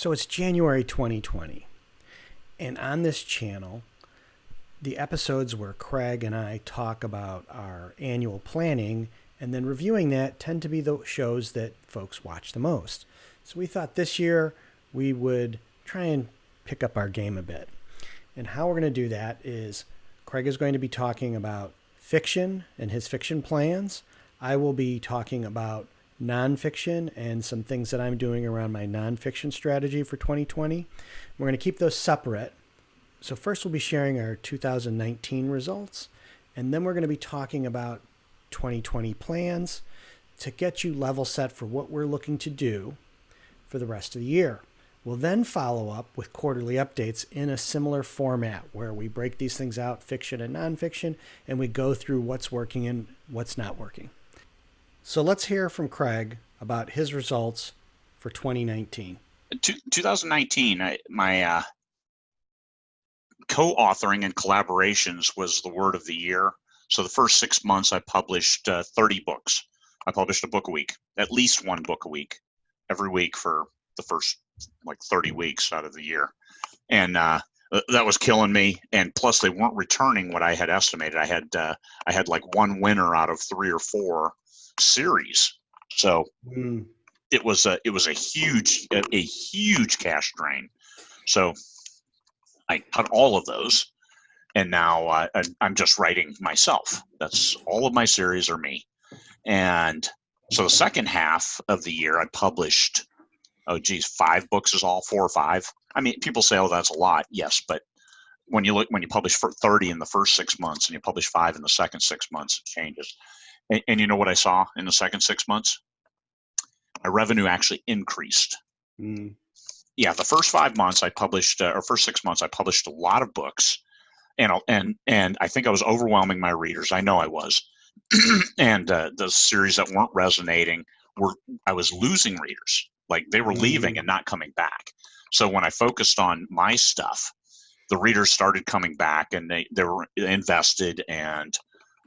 So it's January 2020, and on this channel, the episodes where Craig and I talk about our annual planning and then reviewing that tend to be the shows that folks watch the most. So we thought this year we would try and pick up our game a bit. And how we're going to do that is Craig is going to be talking about fiction and his fiction plans. I will be talking about nonfiction and some things that I'm doing around my nonfiction strategy for 2020. We're going to keep those separate. So first we'll be sharing our 2019 results, and then we're going to be talking about 2020 plans to get you level set for what we're looking to do for the rest of the year. We'll then follow up with quarterly updates in a similar format where we break these things out, fiction and nonfiction, and we go through what's working and what's not working. So let's hear from Craig about his results for 2019. 2019, my co-authoring and collaborations was the word of the year. So the first 6 months, I published 30 books. I published a book a week, at least one book a week, every week for the first 30 weeks out of the year. And that was killing me. And plus, they weren't returning what I had estimated. I had like one winner out of 3 or 4 series. So it was a huge cash drain. So I cut all of those, and now I'm just writing myself. That's all of my series are me. And so the second half of the year, I published 5 books is all, 4 or 5. I mean, people say, oh, that's a lot. Yes, but when you publish for 30 in the first 6 months and you publish 5 in the second 6 months, it changes. And you know what I saw in the second 6 months? My revenue actually increased. Yeah, the first 5 months I published, or first 6 months I published a lot of books, and I think I was overwhelming my readers. I know I was, and the series that weren't resonating I was losing readers. Like they were leaving and not coming back. So when I focused on my stuff, the readers started coming back, and they were invested, and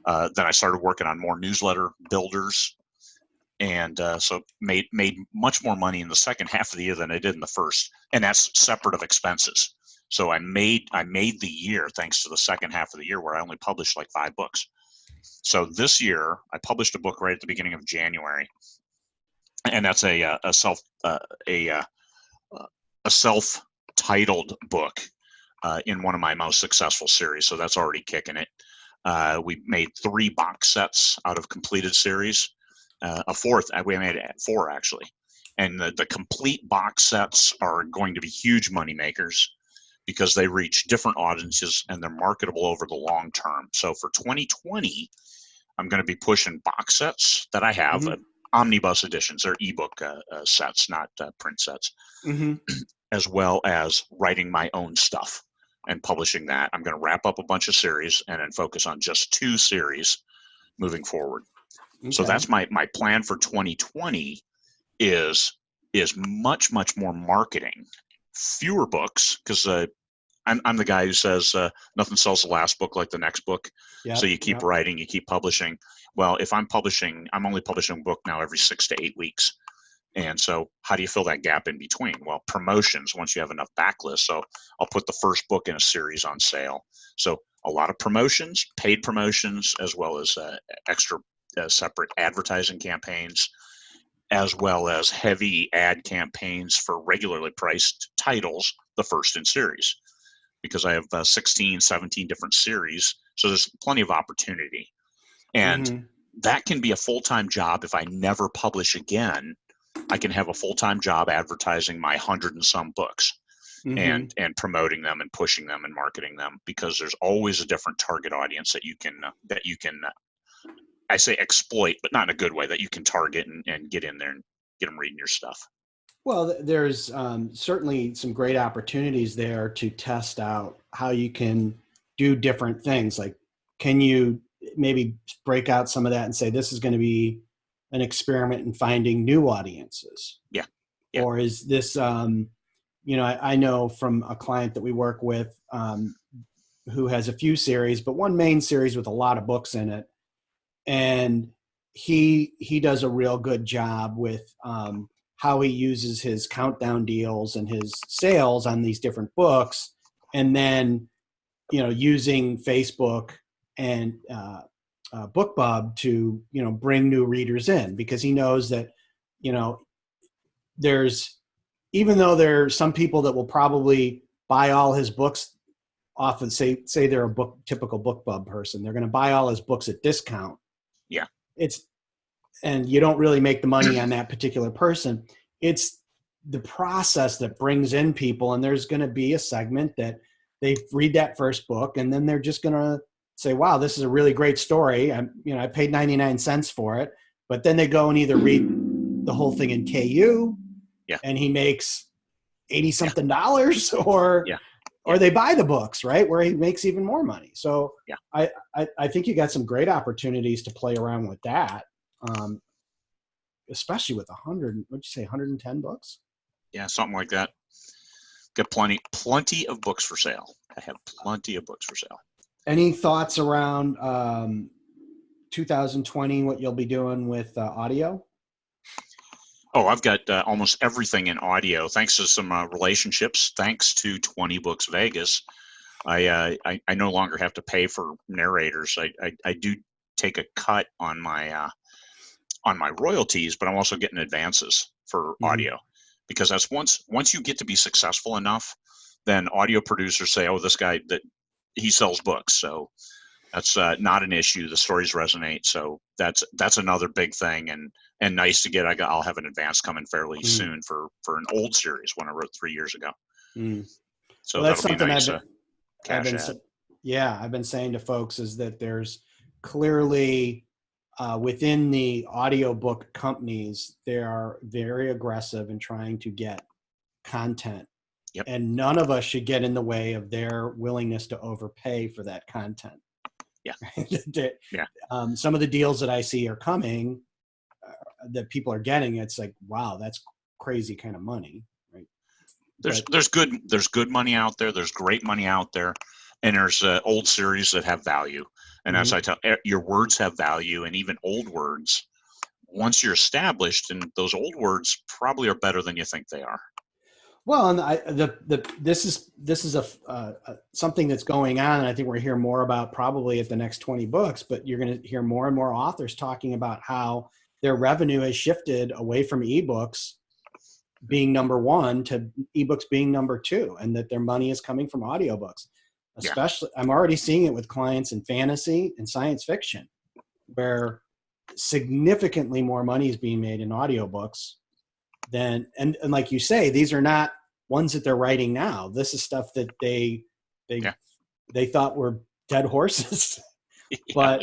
then I started working on more newsletter builders. And so made much more money in the second half of the year than I did in the first, and that's separate of expenses. So I made the year thanks to the second half of the year where I only published like 5 books. So this year I published a book right at the beginning of January, and that's a self-titled book in one of my most successful series. So that's already kicking it. We made 3 box sets out of completed series. A fourth, we made 4 actually, and the complete box sets are going to be huge money makers because they reach different audiences and they're marketable over the long term. So for 2020, I'm going to be pushing box sets that I have, omnibus editions. They're ebook sets, not print sets, as well as writing my own stuff and publishing that. I'm going to wrap up a bunch of series and then focus on just 2 series moving forward. Okay. So that's my plan for 2020 is much more marketing, fewer books, because I'm the guy who says nothing sells the last book like the next book. Yep, so you keep writing, you keep publishing. Well, if I'm only publishing a book now every 6 to 8 weeks. And so how do you fill that gap in between? Well, promotions, once you have enough backlists. So I'll put the first book in a series on sale. So a lot of promotions, paid promotions, as well as extra separate advertising campaigns, as well as heavy ad campaigns for regularly priced titles, the first in series, because I have 16, 17 different series. So there's plenty of opportunity. And that can be a full-time job. If I never publish again, I can have a full-time job advertising my 100 and some books and promoting them and pushing them and marketing them, because there's always a different target audience that you can I say exploit, but not in a good way, that you can target and get in there and get them reading your stuff. Well, there's certainly some great opportunities there to test out how you can do different things. Like, can you maybe break out some of that and say, this is going to be an experiment in finding new audiences? Yeah. Or is this, I know from a client that we work with who has a few series, but one main series with a lot of books in it. And he does a real good job with how he uses his countdown deals and his sales on these different books, and then, using Facebook and BookBub to, bring new readers in, because he knows that, there's, even though there are some people that will probably buy all his books off and say they're a typical BookBub person, they're going to buy all his books at discount. Yeah. And you don't really make the money on that particular person. It's the process that brings in people, and there's going to be a segment that they read that first book, and then they're just going to say, wow, this is a really great story. I paid 99 cents for it. But then they go and either read the whole thing in KU, and he makes 80 something dollars, or they buy the books, right, where he makes even more money. So I think you got some great opportunities to play around with that, especially with 110 books? Yeah, something like that. Got plenty of books for sale. I have plenty of books for sale. Any thoughts around 2020, what you'll be doing with audio? Oh, I've got almost everything in audio, thanks to some relationships. Thanks to 20 Books Vegas, I no longer have to pay for narrators. I do take a cut on my royalties, but I'm also getting advances for audio, because that's once you get to be successful enough, then audio producers say, oh, this guy, that he sells books, so that's not an issue. The stories resonate, so that's another big thing, and nice to get. I'll have an advance coming fairly soon for an old series, one I wrote 3 years ago. So well, that's that'll something be nice. I've been saying to folks is that there's clearly within the audiobook companies, they are very aggressive in trying to get content. And none of us should get in the way of their willingness to overpay for that content. Some of the deals that I see are coming that people are getting. It's like, wow, that's crazy kind of money, right? There's good money out there. There's great money out there, and there's old series that have value. And as I tell, your words have value, and even old words, once you're established, and those old words probably are better than you think they are. Well, and this is something that's going on, and I think we're hearing more about probably at the next 20 books. But you're going to hear more and more authors talking about how their revenue has shifted away from ebooks being number one to ebooks being number two, and that their money is coming from audiobooks. Especially, I'm already seeing it with clients in fantasy and science fiction, where significantly more money is being made in audiobooks than, and like you say, these are not ones that they're writing now. This is stuff that they thought were dead horses. But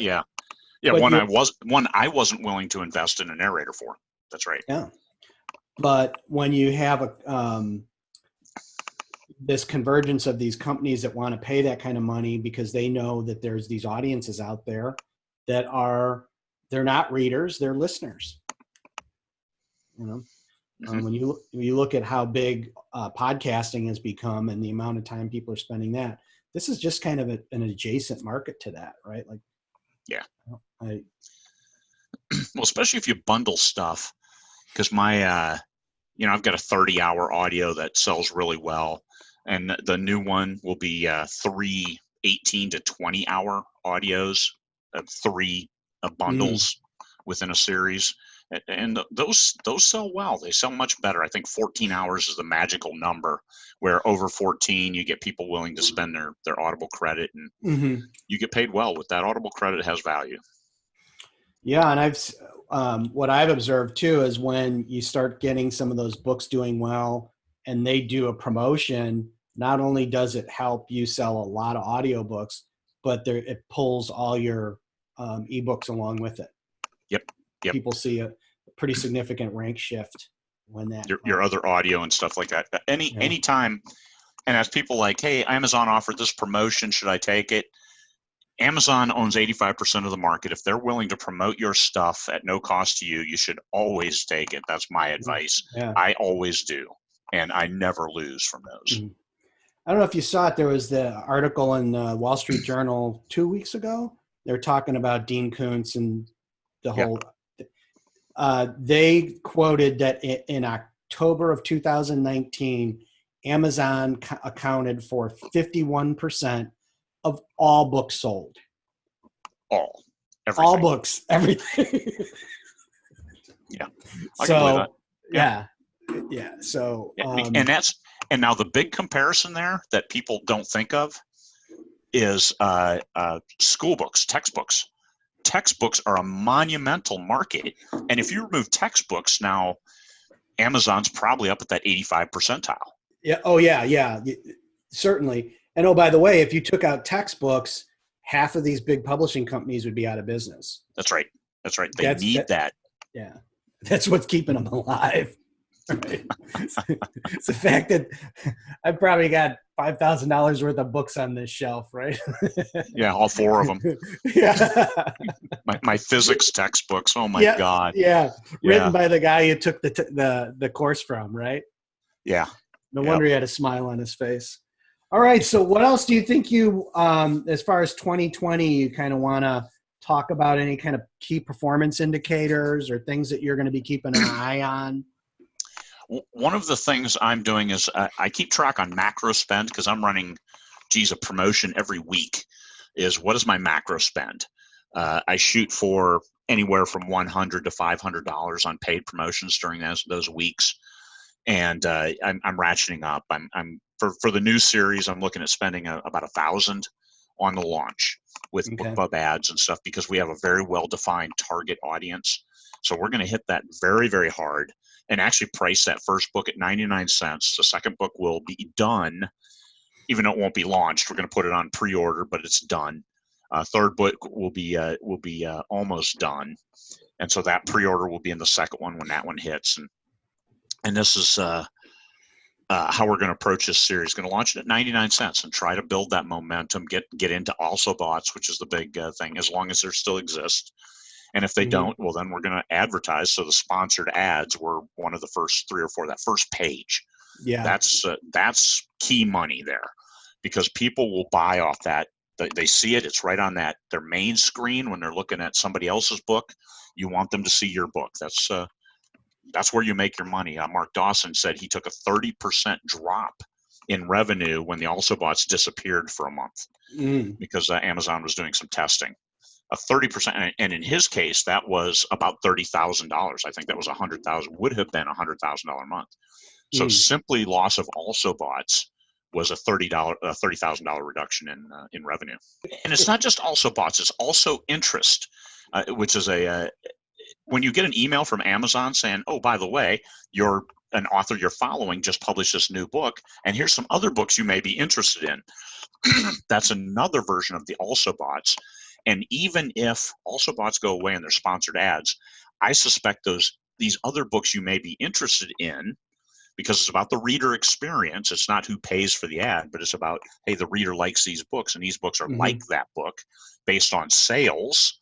one I wasn't willing to invest in a narrator for. That's right. Yeah. But when you have this convergence of these companies that want to pay that kind of money because they know that there's these audiences out there that they're not readers, they're listeners. When you look at how big podcasting has become and the amount of time people are spending that, this is just kind of an adjacent market to that, right? Like, well, especially if you bundle stuff, because my, I've got a 30-hour audio that sells really well, and the new one will be 3 18 to 20-hour audios, 3 bundles within a series. And those sell well. They sell much better. I think 14 hours is the magical number, where over 14 you get people willing to spend their Audible credit, and you get paid well with that. Audible credit has value. Yeah, and what I've observed too is when you start getting some of those books doing well and they do a promotion, not only does it help you sell a lot of audiobooks, but it pulls all your ebooks along with it. Yep. People see a pretty significant rank shift when that your other audio and stuff like that. Anytime, and as people like, hey, Amazon offered this promotion, should I take it? Amazon owns 85% of the market. If they're willing to promote your stuff at no cost to you, you should always take it. That's my advice. I always do, and I never lose from those. I don't know if you saw it. There was the article in Wall Street Journal 2 weeks ago. They're talking about Dean Koontz and the whole. They quoted that in October of 2019, Amazon accounted for 51% of all books sold. Everything. All books, everything. Yeah, I can believe that. Yeah. So, and now the big comparison there that people don't think of is school books, textbooks. Textbooks are a monumental market, and if you remove textbooks now, Amazon's probably up at that 85 percentile. Yeah. Oh, yeah. Certainly. And oh, by the way, if you took out textbooks, half of these big publishing companies would be out of business. That's right. They need that. Yeah. That's what's keeping them alive. Right? It's the fact that I've probably got $5,000 worth of books on this shelf, right? Yeah, all 4 of them. Yeah. My physics textbooks. Oh my God. Yeah. Written by the guy you took the course from, right? Yeah. No wonder he had a smile on his face. All right. So what else do you think as far as 2020, you kind of want to talk about any kind of key performance indicators or things that you're going to be keeping an eye on? One of the things I'm doing is I keep track on macro spend because I'm running, a promotion every week. Is what is my macro spend? I shoot for anywhere from $100 to $500 on paid promotions during those weeks, and I'm ratcheting up. I'm for the new series. I'm looking at spending about $1,000 on the launch with BookBub ads and stuff because we have a very well-defined target audience. So we're going to hit that very, very hard and actually price that first book at 99 cents. The second book will be done, even though it won't be launched. We're going to put it on pre-order, but it's done. Third book will be almost done, and so that pre-order will be in the second one when that one hits. And this is how we're going to approach this series. Going to launch it at 99 cents and try to build that momentum. Get into also bots, which is the big thing. As long as there still exist. And if they don't, well, then we're going to advertise. So the sponsored ads were one of the first 3 or 4, that first page. Yeah. That's key money there because people will buy off that. They see it. It's right on their main screen when they're looking at somebody else's book. You want them to see your book. That's where you make your money. Mark Dawson said he took a 30% drop in revenue when the also bots disappeared for a month because Amazon was doing some testing. A 30%, and in his case, that was about $30,000. I think that was would have been $100,000 a month. So simply loss of also bots was a $30,000 reduction in revenue. And it's not just also bots; it's also interest, which is when you get an email from Amazon saying, "Oh, by the way, you're an author you're following just published this new book, and here's some other books you may be interested in." That's another version of the also bots. And even if also bots go away and they're sponsored ads, I suspect these other books you may be interested in, because it's about the reader experience. It's not who pays for the ad, but it's about, hey, the reader likes these books, and these books are like that book based on sales,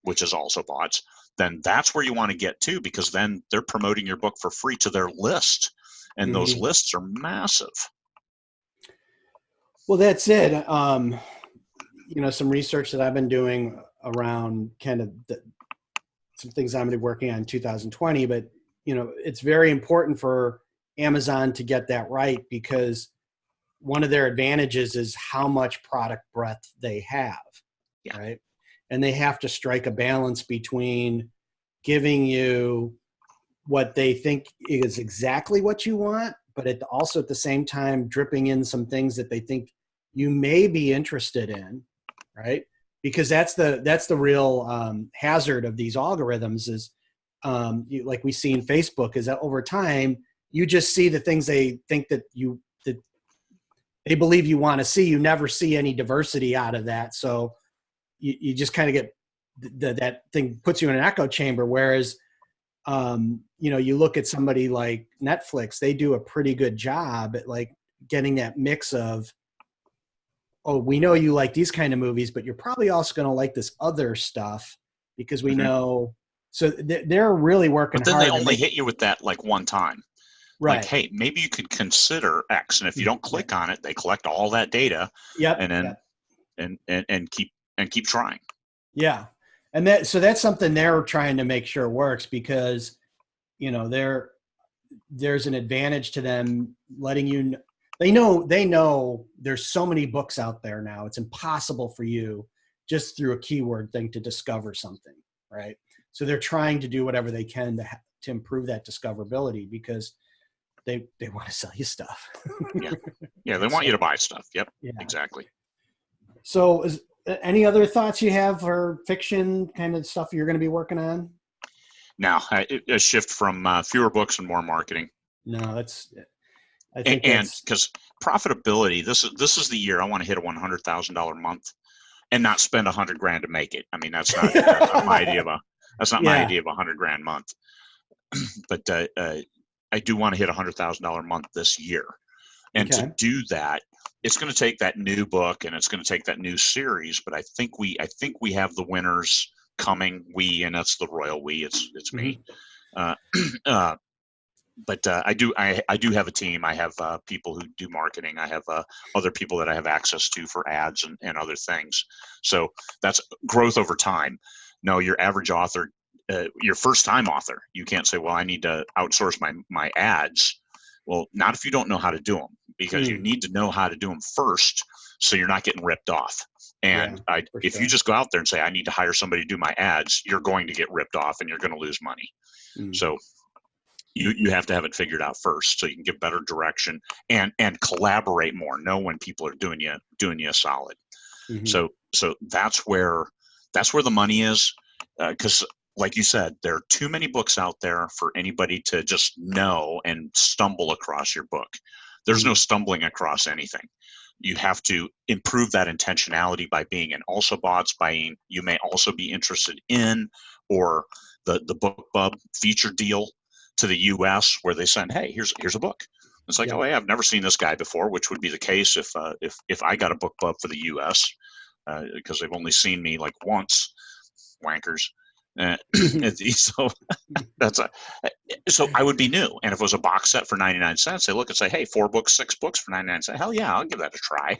which is also bots. Then that's where you want to get to, because then they're promoting your book for free to their list, and those lists are massive. Well, that's it. Some research that I've been doing around kind of some things I'm going to be working on in 2020, but it's very important for Amazon to get that right, because one of their advantages is how much product breadth they have, right? And they have to strike a balance between giving you what they think is exactly what you want, but also at the same time dripping in some things that they think you may be interested in, right? Because that's the real hazard of these algorithms is, like we see in Facebook, is that over time you just see the things they think that they believe you want to see. You never see any diversity out of that, so you just kind of get that thing puts you in an echo chamber. Whereas, you look at somebody like Netflix, they do a pretty good job at like getting that mix of, oh, we know you like these kind of movies, but you're probably also going to like this other stuff because we know. So they're really working hard. But then they only hit you with that like one time. Right. Like, hey, maybe you could consider X, and if you don't click on it, they collect all that data. Yep. And then and keep trying. Yeah. And so that's something they're trying to make sure works, because, there's an advantage to them letting you, they know there's so many books out there now. It's impossible for you just through a keyword thing to discover something, right? So they're trying to do whatever they can to improve that discoverability, because they want to sell you stuff. Yeah, they want you to buy stuff. Yep, Yeah. exactly. So any other thoughts you have for fiction kind of stuff you're going to be working on? Now, a shift from fewer books and more marketing. No, I think And that's, because profitability, this is the year I want to hit a $100,000 month and not spend $100,000 to make it. I mean, that's not my idea of my idea of $100,000 month. But I do want to hit $100,000 month this year, and to do that, it's going to take that new book and it's going to take that new series. But I think we have the winners coming. And that's the royal we. It's me. But I do have a team. I have people who do marketing. I have other people that I have access to for ads and other things. So that's growth over time. No, your average author, your first time author, you can't say, well, I need to outsource my ads. Well, not if you don't know how to do them, because you need to know how to do them first, so you're not getting ripped off. And if you just go out there and say, I need to hire somebody to do my ads, you're going to get ripped off and you're going to lose money. So you have to have it figured out first, so you can get better direction and collaborate more. Know when people are doing you a solid. So that's where the money is, because like you said, there are too many books out there for anybody to just know and stumble across your book. There's no stumbling across anything. You have to improve that intentionality by being an also bots, you may also be interested in, or the BookBub feature deal to the US, where they send, hey, here's a book. It's like, oh, hey, I've never seen this guy before, which would be the case if I got a BookBub for the US, because they've only seen me like once, wankers. So so I would be new. And if it was a box set for 99 cents, they look and say, hey, 4 books, 6 books for 99 cents. Hell yeah, I'll give that a try.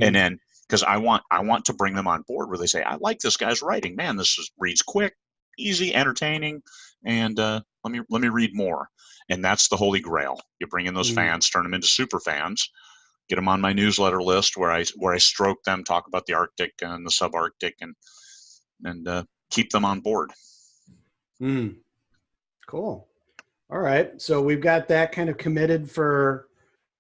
And then, because I want to bring them on board where they say, I like this guy's writing, man, reads quick, easy, entertaining, and let me read more. And that's the holy grail. You bring in those fans, turn them into super fans, get them on my newsletter list where I stroke them, talk about the Arctic and the subarctic, and keep them on board. Cool. All right. So we've got that kind of committed for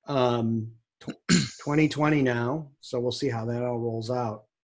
2020 now. So we'll see how that all rolls out.